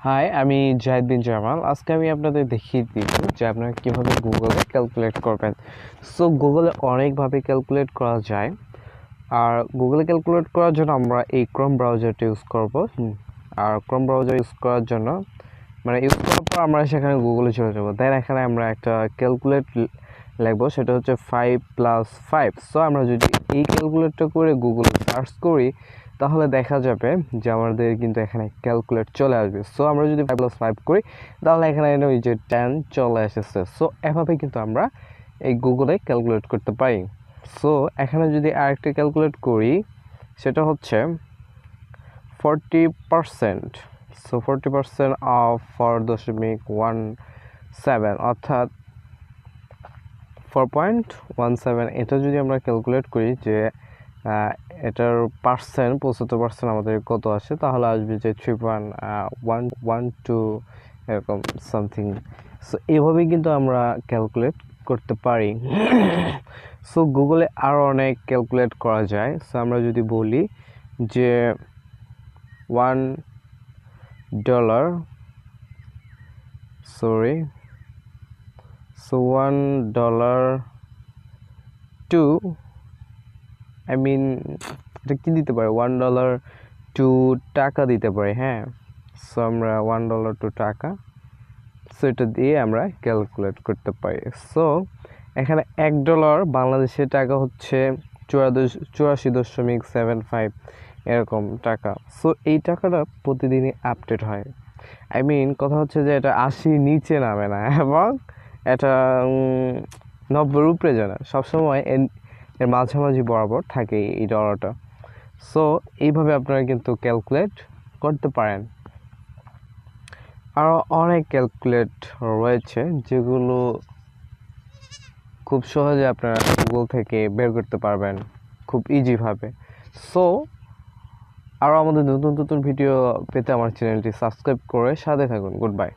High, আমি জাহিদ বিন জামাল। আজকে আমি আপনাদের দেখিয়ে দিব যে আপনারা কীভাবে গুগলে ক্যালকুলেট করবেন। সো গুগলে অনেকভাবে ক্যালকুলেট করা যায়, আর গুগলে ক্যালকুলেট করার জন্য আমরা এই ক্রোম ব্রাউজারটা ইউজ করব। আর ক্রোম ব্রাউজার ইউজ করার জন্য ইউজ করার পর আমরা সেখানে গুগলে চলে যাবো। দেন এখানে আমরা একটা ক্যালকুলেট লিখবো, সেটা হচ্ছে 5 + 5। সো আমরা যদি এই ক্যালকুলেটটা করে গুগলে সার্চ করি তাহলে দেখা যাবে যে আমাদের কিন্তু এখানে ক্যালকুলেট চলে আসবে। সো আমরা যদি 5 + 5 করি তাহলে এখানে ওই যে 10 চলে এসেছে। সো এভাবে কিন্তু আমরা এই গুগলে ক্যালকুলেট করতে পারি। সো এখানে যদি আরেকটা ক্যালকুলেট করি, সেটা হচ্ছে 40%। সো 40% অফ 4.17, অর্থাৎ 4.17। এটা যদি আমরা ক্যালকুলেট করি যে এটার পার্সেন্ট 75% আমাদের কত আসে, তাহলে আসবে যে 3.112 এরকম সামথিং। সো এভাবেই কিন্তু আমরা ক্যালকুলেট করতে পারি। সো গুগলে আরও অনেক ক্যালকুলেট করা যায়। সো আমরা যদি বলি যে $1, $1 টু এটা কি দিতে পারি, $1 টু টাকা দিতে পারি। হ্যাঁ, সো আমরা $1 টু টাকা, সো এটা দিয়ে আমরা ক্যালকুলেট করতে পারি। সো এখানে $1 বাংলাদেশের টাকা হচ্ছে 84.75 এরকম টাকা। সো এই টাকাটা প্রতিদিনই আপডেট হয়। কথা হচ্ছে যে এটা 80 নিচে নামে না, এবং এটা 90-এর উপরে যায় না, সবসময় এর মাঝামাঝি বরাবর থাকে এই ডলারটা। সো এইভাবে আপনারা কিন্তু ক্যালকুলেট করতে পারেন। আরও অনেক ক্যালকুলেট রয়েছে যেগুলো খুব সহজে আপনারা গুগল থেকে বের করতে পারবেন খুব ইজিভাবে। সো আরও আমাদের নতুন নতুন ভিডিও পেতে আমার চ্যানেলটি সাবস্ক্রাইব করে সাথে থাকুন। Good bye.